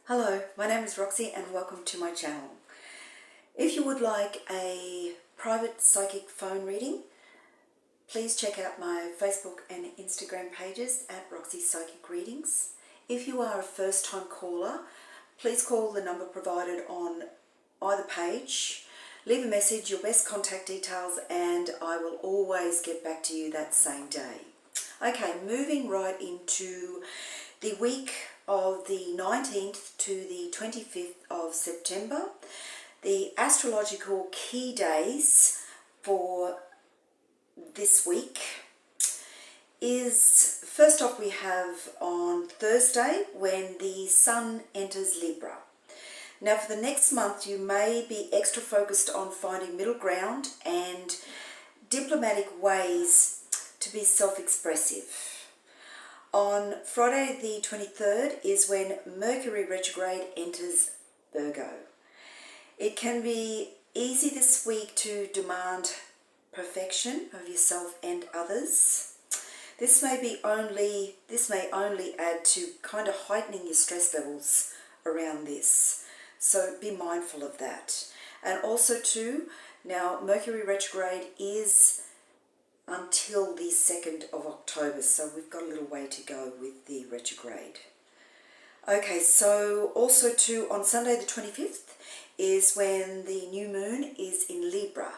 Hello, my name is Roxy and welcome to my channel. If you would like a private psychic phone reading, please check out my Facebook and Instagram pages at Roxy Psychic Readings. If you are a first-time caller, please call the number provided on either page. Leave a message, your best contact details, and I will always get back to you that same day. Okay, moving right into the week of the 19th to the 25th of September. The astrological key days for this week is, first off, we have on Thursday when the Sun enters Libra. Now for the next month you may be extra focused on finding middle ground and diplomatic ways to be self-expressive. On Friday the 23rd is when Mercury retrograde enters Virgo. It can be easy this week to demand perfection of yourself and others. This may only add to kind of heightening your stress levels around this. So be mindful of that. And also too, now Mercury retrograde is until the 2nd of October, so we've got a little way to go with the retrograde. Okay, so also too on Sunday the 25th is when the new moon is in Libra.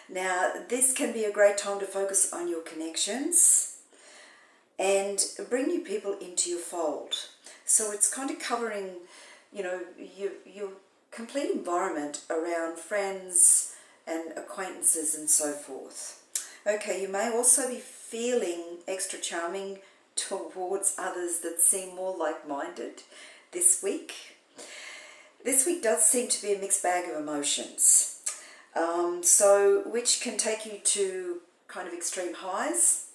Now this can be a great time to focus on your connections and bring new people into your fold. So it's kind of covering, you know, your complete environment around friends and acquaintances and so forth. Okay, you may also be feeling extra charming towards others that seem more like-minded this week. This week does seem to be a mixed bag of emotions, which can take you to kind of extreme highs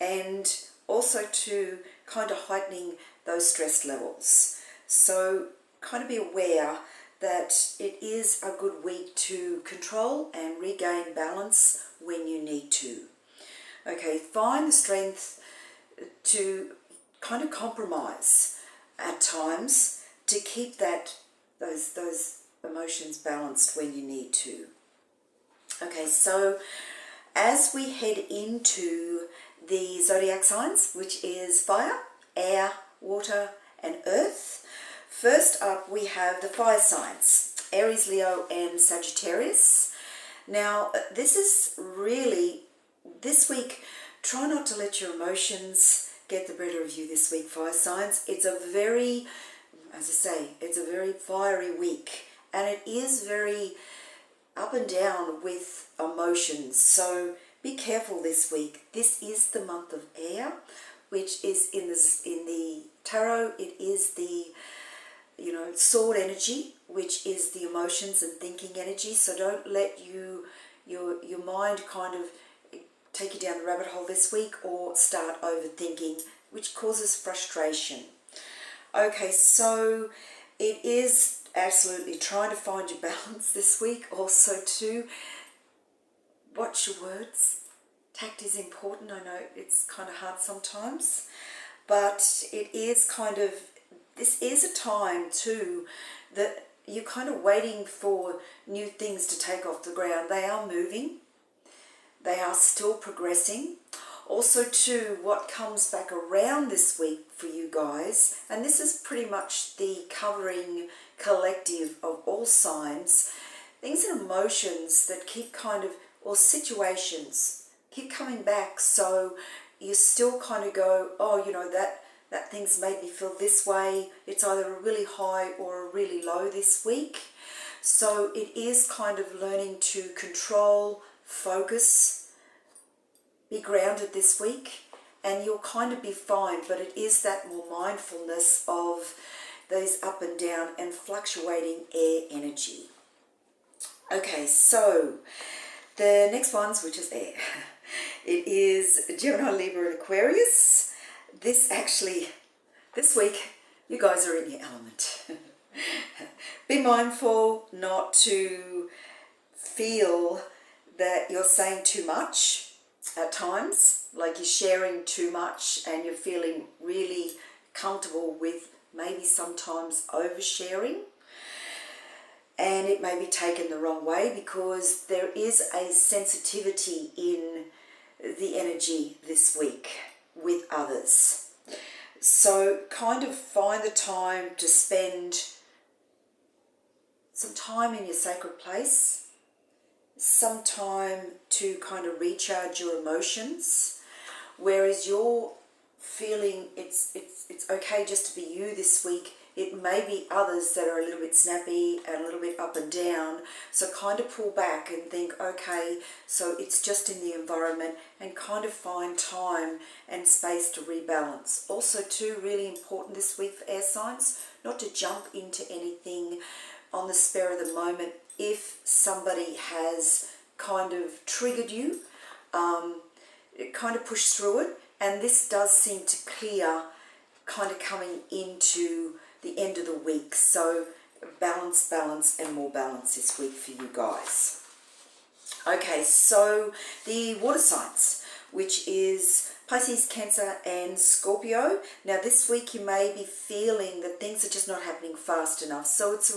and also to kind of heightening those stress levels. So kind of be aware that it is a good week to control and regain balance when you need to. Okay, find the strength to kind of compromise at times to keep those emotions balanced when you need to. Okay, so as we head into the zodiac signs, which is fire, air, water, and earth, first up we have the fire signs, Aries, Leo, and Sagittarius. Now this week, try not to let your emotions get the better of you this week, fire signs. It's a very, as I say, it's a very fiery week, and it is very up and down with emotions. So be careful this week. This is the month of air, which is in the tarot, it is the, you know, sword energy, which is the emotions and thinking energy. So don't let your mind kind of take you down the rabbit hole this week or start overthinking, which causes frustration. Okay, so it is absolutely trying to find your balance this week. Also too, watch your words. Tact is important. I know it's kind of hard sometimes, but it is kind of, this is a time too that you're kind of waiting for new things to take off the ground. They are moving. They are still progressing. Also too, what comes back around this week for you guys, and this is pretty much the covering collective of all signs, things and emotions that keep kind of, or situations, keep coming back. So you still kind of go, oh, you know, that thing's made me feel this way. It's either a really high or a really low this week. So it is kind of learning to control, focus, be grounded this week, and you'll kind of be fine. But it is that more mindfulness of those up and down and fluctuating air energy. Okay, so the next ones, which is air, it is Gemini, Libra, and Aquarius. This week, you guys are in your element. Be mindful not to feel that you're saying too much at times, like you're sharing too much and you're feeling really comfortable with maybe sometimes oversharing, and it may be taken the wrong way because there is a sensitivity in the energy this week with others. So kind of find the time to spend some time in your sacred place, some time to kind of recharge your emotions, whereas you're feeling it's okay just to be you this week. It may be others that are a little bit snappy and a little bit up and down. So kind of pull back and think, okay, so it's just in the environment, and kind of find time and space to rebalance. Also too, really important this week for air signs, not to jump into anything on the spur of the moment. If somebody has kind of triggered you, kind of push through it. And this does seem to clear kind of coming into the end of the week. So balance, and more balance this week for you guys. Okay, so the water signs, which is Pisces, Cancer and Scorpio. Now this week you may be feeling that things are just not happening fast enough. So it's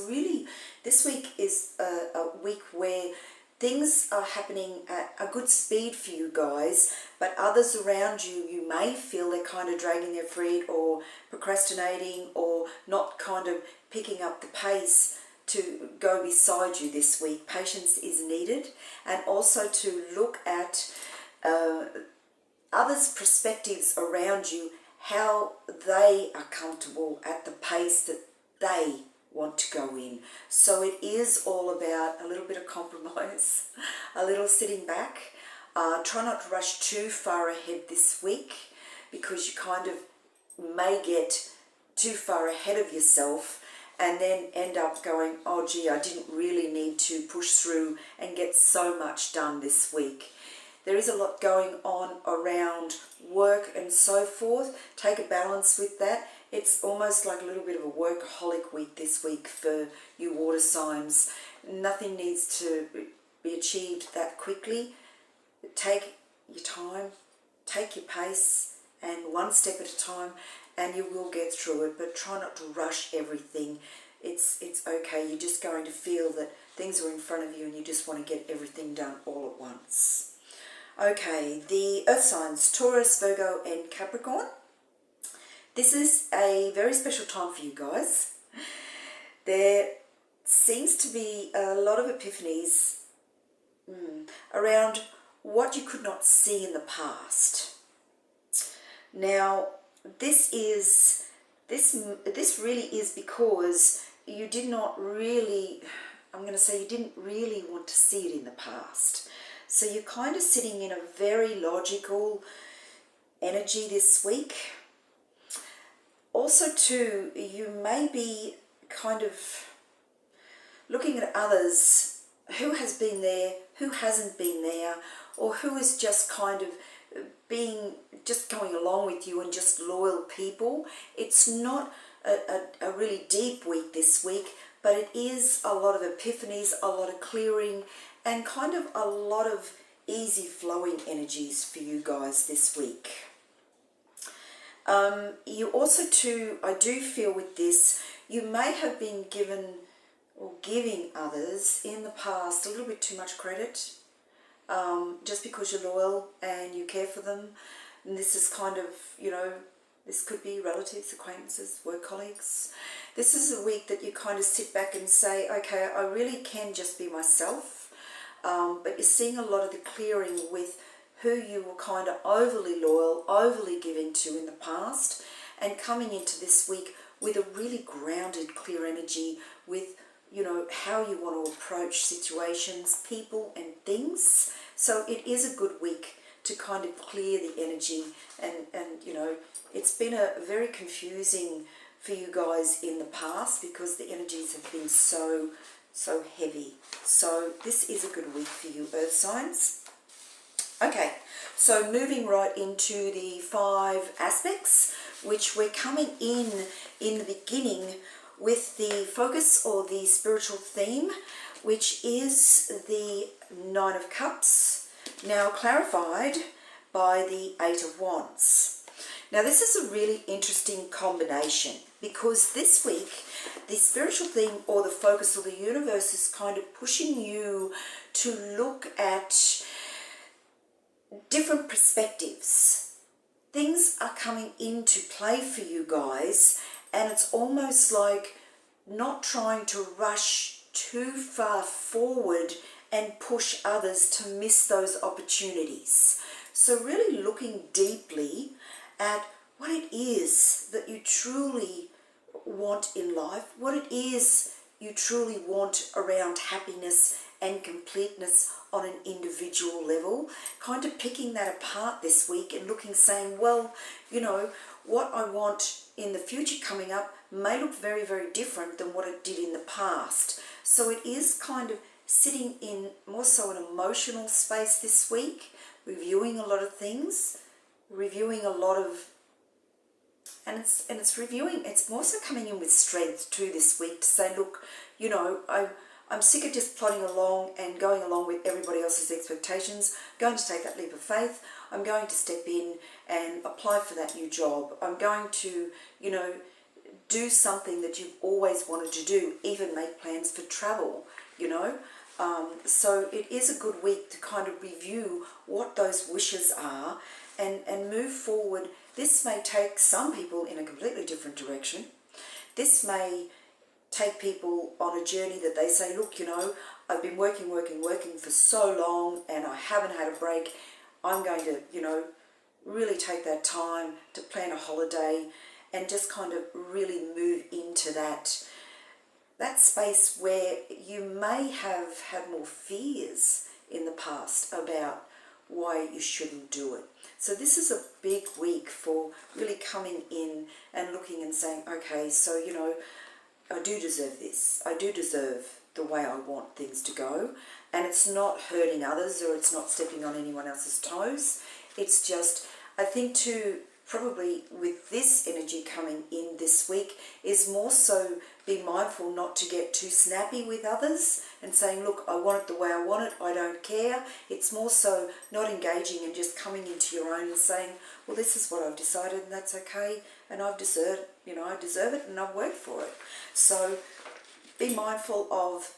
this week is a week where things are happening at a good speed for you guys, but others around you, you may feel they're kind of dragging their feet or procrastinating or not kind of picking up the pace to go beside you this week. Patience is needed, and also to look at others' perspectives around you, how they are comfortable at the pace that they want to go in. So it is all about a little bit of compromise, a little sitting back. Try not to rush too far ahead this week, because you kind of may get too far ahead of yourself and then end up going, oh gee, I didn't really need to push through and get so much done this week. There is a lot going on around work and so forth. Take a balance with that. It's almost like a little bit of a workaholic week this week for you water signs. Nothing needs to be achieved that quickly. Take your time, take your pace, and one step at a time, and you will get through it. But try not to rush everything. It's okay. You're just going to feel that things are in front of you and you just want to get everything done all at once. Okay, the earth signs, Taurus, Virgo and Capricorn. This is a very special time for you guys. There seems to be a lot of epiphanies around what you could not see in the past. Now, this really is because you did not really, I'm going to say you didn't really want to see it in the past. So you're kind of sitting in a very logical energy this week. Also too, you may be kind of looking at others, who has been there, who hasn't been there, or who is just kind of just going along with you and just loyal people. It's not a really deep week this week, but it is a lot of epiphanies, a lot of clearing, and kind of a lot of easy flowing energies for you guys this week. You also too, I do feel with this, you may have been given or giving others in the past a little bit too much credit, just because you're loyal and you care for them. And this is kind of, this could be relatives, acquaintances, work colleagues. This is a week that you kind of sit back and say, okay, I really can just be myself. But you're seeing a lot of the clearing with who you were kind of overly loyal, overly giving to in the past, and coming into this week with a really grounded, clear energy with, how you want to approach situations, people and things. So it is a good week to kind of clear the energy, and it's been a very confusing for you guys in the past because the energies have been so heavy. So this is a good week for you, earth signs. Okay, so moving right into the 5 aspects, which we're coming in the beginning with the focus or the spiritual theme, which is the 9 of Cups, now clarified by the 8 of Wands. Now this is a really interesting combination, because this week the spiritual theme or the focus of the universe is kind of pushing you to look at different perspectives. Things are coming into play for you guys, and it's almost like not trying to rush too far forward and push others to miss those opportunities. So really looking deeply at what it is that you truly want in life, what it is you truly want around happiness and completeness on an individual level, kind of picking that apart this week and looking, saying, well, you know, what I want in the future coming up may look very, very different than what it did in the past. So it is kind of sitting in more so an emotional space this week, reviewing a lot of things, reviewing a lot of, and it's more so coming in with strength too this week to say, look, you know, I'm sick of just plodding along and going along with everybody else's expectations. I'm going to take that leap of faith. I'm going to step in and apply for that new job. I'm going to, you know, do something that you've always wanted to do, even make plans for travel, you know. So it is a good week to kind of review what those wishes are and move forward. This may take some people in a completely different direction. This may take people on a journey that they say, look, you know, I've been working for so long and I haven't had a break. I'm going to, you know, really take that time to plan a holiday and just kind of really move into that space where you may have had more fears in the past about why you shouldn't do it. So this is a big week for really coming in and looking and saying, okay, so, you know, I do deserve this. I do deserve the way I want things to go. And it's not hurting others, or it's not stepping on anyone else's toes. It's just, I think too, probably with this energy coming in this week, is more so be mindful not to get too snappy with others and saying, look, I want it the way I want it, I don't care. It's more so not engaging and just coming into your own and saying, well, this is what I've decided and that's okay, and I deserve it and I've worked for it. So be mindful of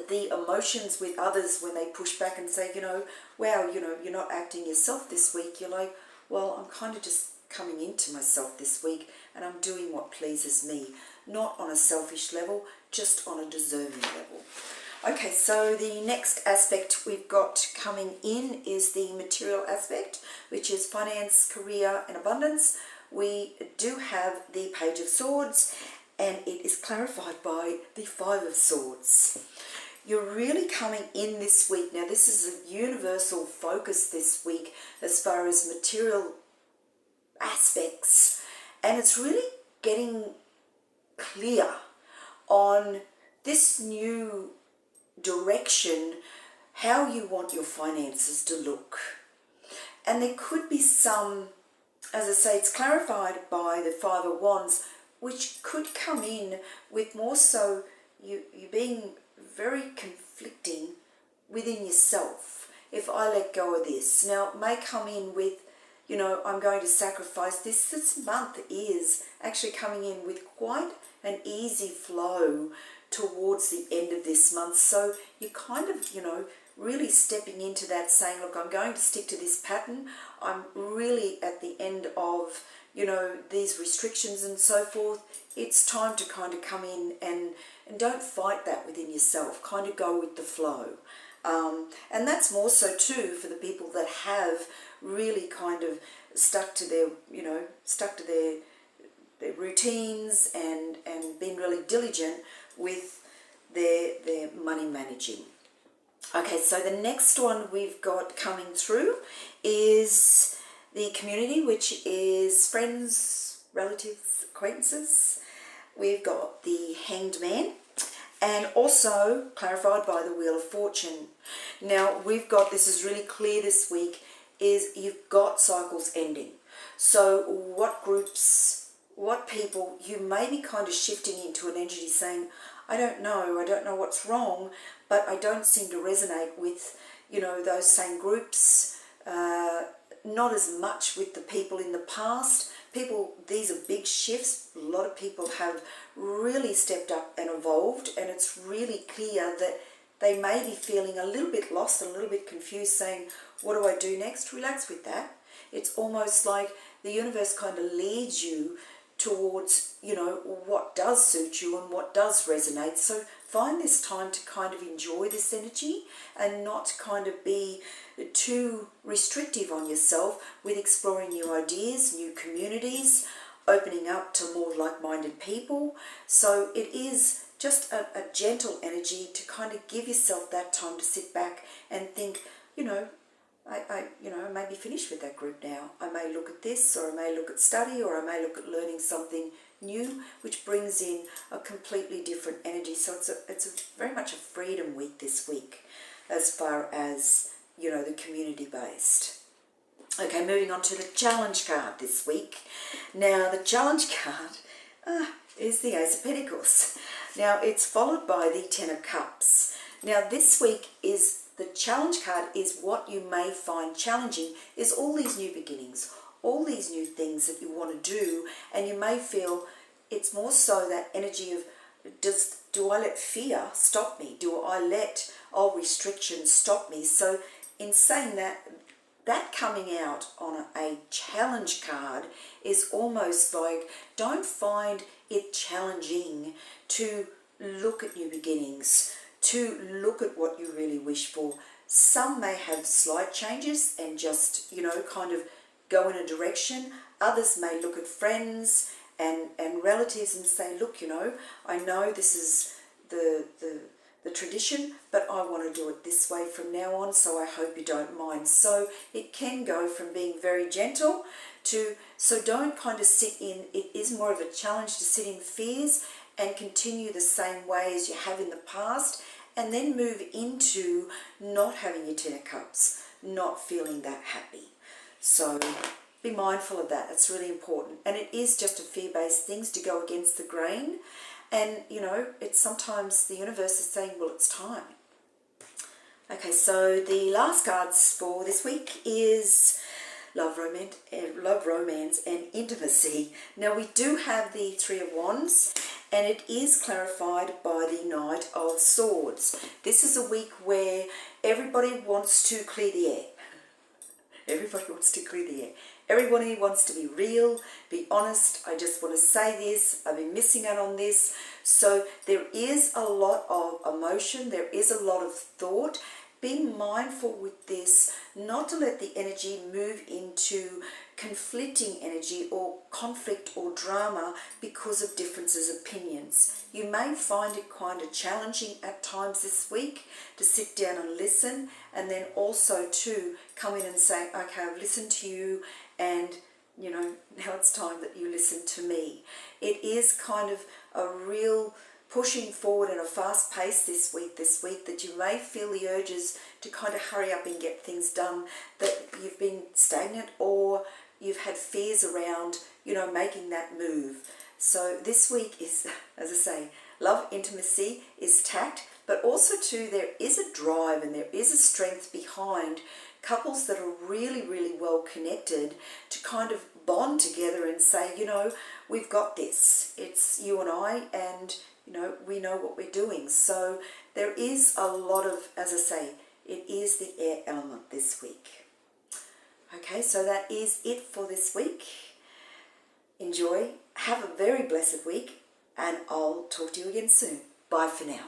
the emotions with others when they push back and say, you know, wow, you know, you're not acting yourself this week. You're like, well, I'm kind of just coming into myself this week and I'm doing what pleases me, not on a selfish level, just on a deserving level. Okay, so the next aspect we've got coming in is the material aspect, which is finance, career, and abundance. We do have the Page of Swords, and it is clarified by the Five of Swords. You're really coming in this week. Now, this is a universal focus this week as far as material aspects, and it's really getting clear on this new direction, how you want your finances to look. And there could be some, as I say, it's clarified by the Five of Wands, which could come in with more so you being very conflicting within yourself. If I let go of this, now it may come in with, you know, I'm going to sacrifice this. This month is actually coming in with quite an easy flow towards the end of this month. So you're kind of, you know, really stepping into that, saying, look, I'm going to stick to this pattern. I'm really at the end of, you know, these restrictions and so forth. It's time to kind of come in and don't fight that within yourself. Kind of go with the flow. And that's more so too for the people that have really kind of stuck to their, you know, their routines and been really diligent with their money managing. Okay, so the next one we've got coming through is the community, which is friends, relatives, acquaintances. We've got the Hanged Man, and also clarified by the Wheel of Fortune. Now we've got, this is really clear this week, is you've got cycles ending. So what groups, what people, you may be kind of shifting into an energy saying, I don't know what's wrong, but I don't seem to resonate with, you know, those same groups. not as much with the people in the past. These are big shifts. A lot of people have really stepped up and evolved, and it's really clear that they may be feeling a little bit lost, a little bit confused, saying, what do I do next? Relax with that. It's almost like the universe kind of leads you towards, what does suit you and what does resonate. So find this time to kind of enjoy this energy and not kind of be too restrictive on yourself with exploring new ideas, new communities, opening up to more like-minded people. So it is just a gentle energy to kind of give yourself that time to sit back and think, I may be finished with that group now. I may look at this, or I may look at study, or I may look at learning something new, which brings in a completely different energy. So it's very much a freedom week this week, as far as, the community based. Okay, moving on to the challenge card this week. Now, the challenge card is the Ace of Pentacles. Now, it's followed by the Ten of Cups. Now, this week the challenge card is what you may find challenging is all these new beginnings, all these new things that you want to do, and you may feel it's more so that energy of, do I let fear stop me? Do I let restrictions stop me? So in saying that coming out on a challenge card is almost like, don't find it challenging to look at new beginnings, to look at what you really wish for. Some may have slight changes and just, kind of go in a direction. Others may look at friends and relatives and say, look, I know this is the tradition, but I want to do it this way from now on, so I hope you don't mind. So it can go from being very gentle to, so don't kind of sit in, it is more of a challenge to sit in fears and continue the same way as you have in the past, and then move into not having your Ten of Cups, not feeling that happy. So be mindful of that. It's really important. And it is just a fear-based things to go against the grain. And, it's sometimes the universe is saying, well, it's time. Okay, so the last cards for this week is love, romance, and intimacy. Now, we do have the Three of Wands, and it is clarified by the Knight of Swords. This is a week where everybody wants to clear the air. Everybody wants to clear the air. Everybody wants to be real, be honest. I just want to say this. I've been missing out on this. So there is a lot of emotion. There is a lot of thought. Be mindful with this, not to let the energy move into conflicting energy or conflict or drama because of differences of opinions. You may find it kind of challenging at times this week to sit down and listen, and then also to come in and say, okay, I've listened to you, and now it's time that you listen to me. It is kind of a real pushing forward at a fast pace this week that you may feel the urges to kind of hurry up and get things done, that you've been stagnant or you've had fears around, making that move. So this week is, as I say, love, intimacy is tact, but also too there is a drive and there is a strength behind couples that are really, really well connected to kind of bond together and say, we've got this. It's you and I, and we know what we're doing. So there is a lot of, as I say, it is the air element this week. Okay, so that is it for this week. Enjoy. Have a very blessed week, and I'll talk to you again soon. Bye for now.